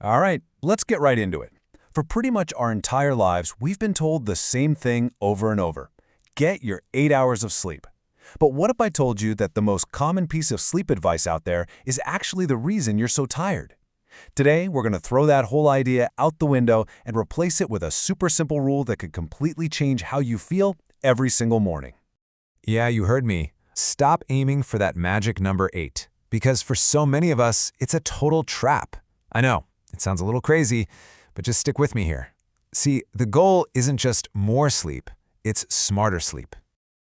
All right, let's get right into it. For pretty much our entire lives, we've been told the same thing over and over. Get your 8 hours of sleep. But what if I told you that the most common piece of sleep advice out there is actually the reason you're so tired? Today, we're going to throw that whole idea out the window and replace it with a super simple rule that could completely change how you feel every single morning. Yeah, you heard me. Stop aiming for that magic number 8, because for so many of us, it's a total trap. I know, it sounds a little crazy, but just stick with me here. See, the goal isn't just more sleep, it's smarter sleep.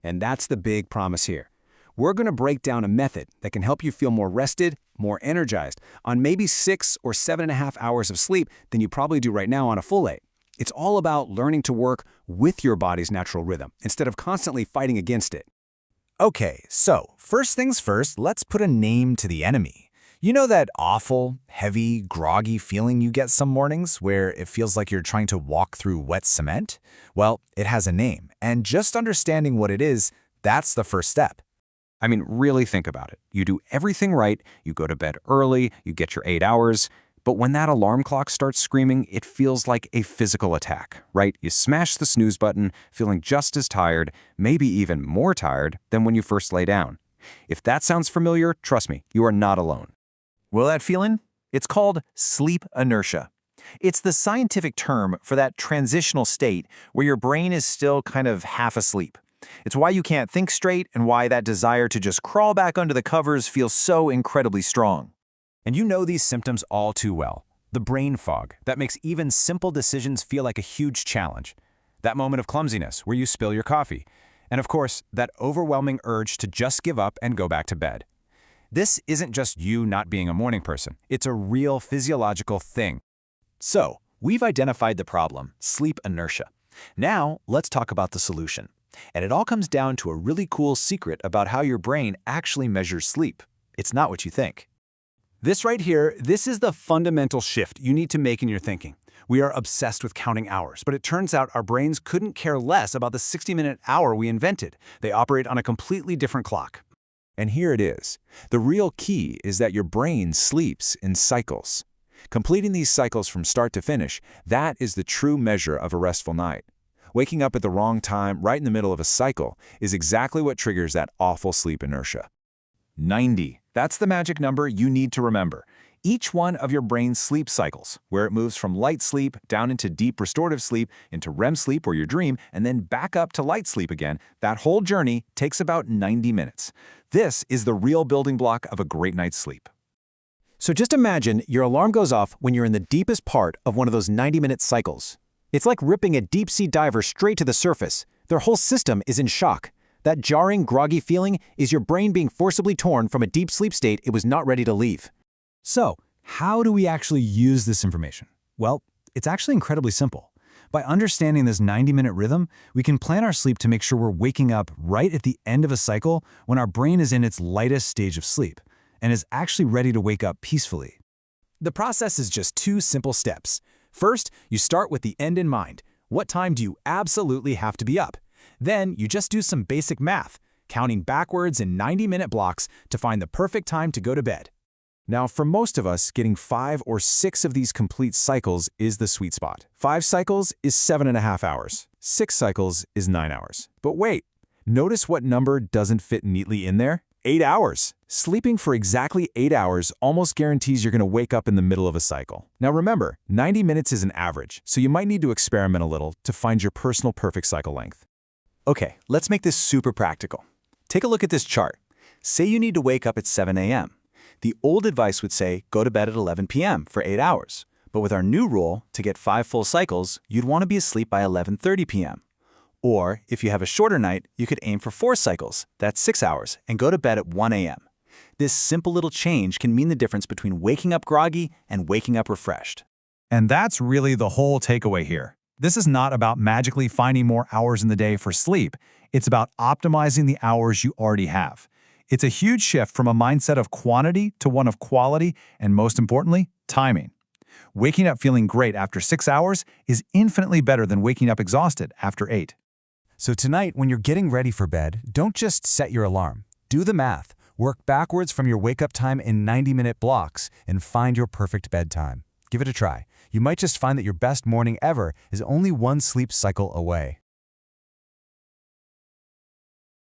And that's the big promise here. We're going to break down a method that can help you feel more rested, more energized, on maybe 6 or 7.5 hours of sleep than you probably do right now on a full 8. It's all about learning to work with your body's natural rhythm instead of constantly fighting against it. Okay, so first things first, let's put a name to the enemy. You know that awful, heavy, groggy feeling you get some mornings where it feels like you're trying to walk through wet cement? Well, it has a name, and just understanding what it is, that's the first step. I mean, really think about it. You do everything right, you go to bed early, you get your 8 hours, but when that alarm clock starts screaming, it feels like a physical attack, right? You smash the snooze button, feeling just as tired, maybe even more tired than when you first lay down. If that sounds familiar, trust me, you are not alone. Will that feeling? It's called sleep inertia. It's the scientific term for that transitional state where your brain is still kind of half asleep. It's why you can't think straight and why that desire to just crawl back under the covers feels so incredibly strong. And you know these symptoms all too well. The brain fog that makes even simple decisions feel like a huge challenge. That moment of clumsiness where you spill your coffee. And of course, that overwhelming urge to just give up and go back to bed. This isn't just you not being a morning person. It's a real physiological thing. So, we've identified the problem, sleep inertia. Now, let's talk about the solution. And it all comes down to a really cool secret about how your brain actually measures sleep. It's not what you think. This right here, this is the fundamental shift you need to make in your thinking. We are obsessed with counting hours, but it turns out our brains couldn't care less about the 60-minute hour we invented. They operate on a completely different clock. And here it is. The real key is that your brain sleeps in cycles. Completing these cycles from start to finish, that is the true measure of a restful night. Waking up at the wrong time, right in the middle of a cycle, is exactly what triggers that awful sleep inertia. 90. That's the magic number you need to remember. Each one of your brain's sleep cycles, where it moves from light sleep down into deep restorative sleep, into REM sleep or your dream, and then back up to light sleep again, that whole journey takes about 90 minutes. This is the real building block of a great night's sleep. So just imagine your alarm goes off when you're in the deepest part of one of those 90-minute cycles. It's like ripping a deep-sea diver straight to the surface. Their whole system is in shock. That jarring, groggy feeling is your brain being forcibly torn from a deep sleep state it was not ready to leave. So, how do we actually use this information? Well, it's actually incredibly simple. By understanding this 90-minute rhythm, we can plan our sleep to make sure we're waking up right at the end of a cycle when our brain is in its lightest stage of sleep and is actually ready to wake up peacefully. The process is just 2 simple steps. First, you start with the end in mind. What time do you absolutely have to be up? Then you just do some basic math, counting backwards in 90-minute blocks to find the perfect time to go to bed. Now, for most of us, getting 5 or 6 of these complete cycles is the sweet spot. 5 cycles is 7.5 hours. 6 cycles is 9 hours. But wait, notice what number doesn't fit neatly in there? 8 hours. Sleeping for exactly 8 hours almost guarantees you're going to wake up in the middle of a cycle. Now remember, 90 minutes is an average, so you might need to experiment a little to find your personal perfect cycle length. Okay, let's make this super practical. Take a look at this chart. Say you need to wake up at 7 a.m. The old advice would say go to bed at 11 p.m. for 8 hours. But with our new rule, to get 5 full cycles, you'd want to be asleep by 11:30 p.m. Or, if you have a shorter night, you could aim for 4 cycles, that's 6 hours, and go to bed at 1 a.m. This simple little change can mean the difference between waking up groggy and waking up refreshed. And that's really the whole takeaway here. This is not about magically finding more hours in the day for sleep. It's about optimizing the hours you already have. It's a huge shift from a mindset of quantity to one of quality and, most importantly, timing. Waking up feeling great after 6 hours is infinitely better than waking up exhausted after 8. So tonight, when you're getting ready for bed, don't just set your alarm. Do the math. Work backwards from your wake-up time in 90-minute blocks and find your perfect bedtime. Give it a try. You might just find that your best morning ever is only one sleep cycle away.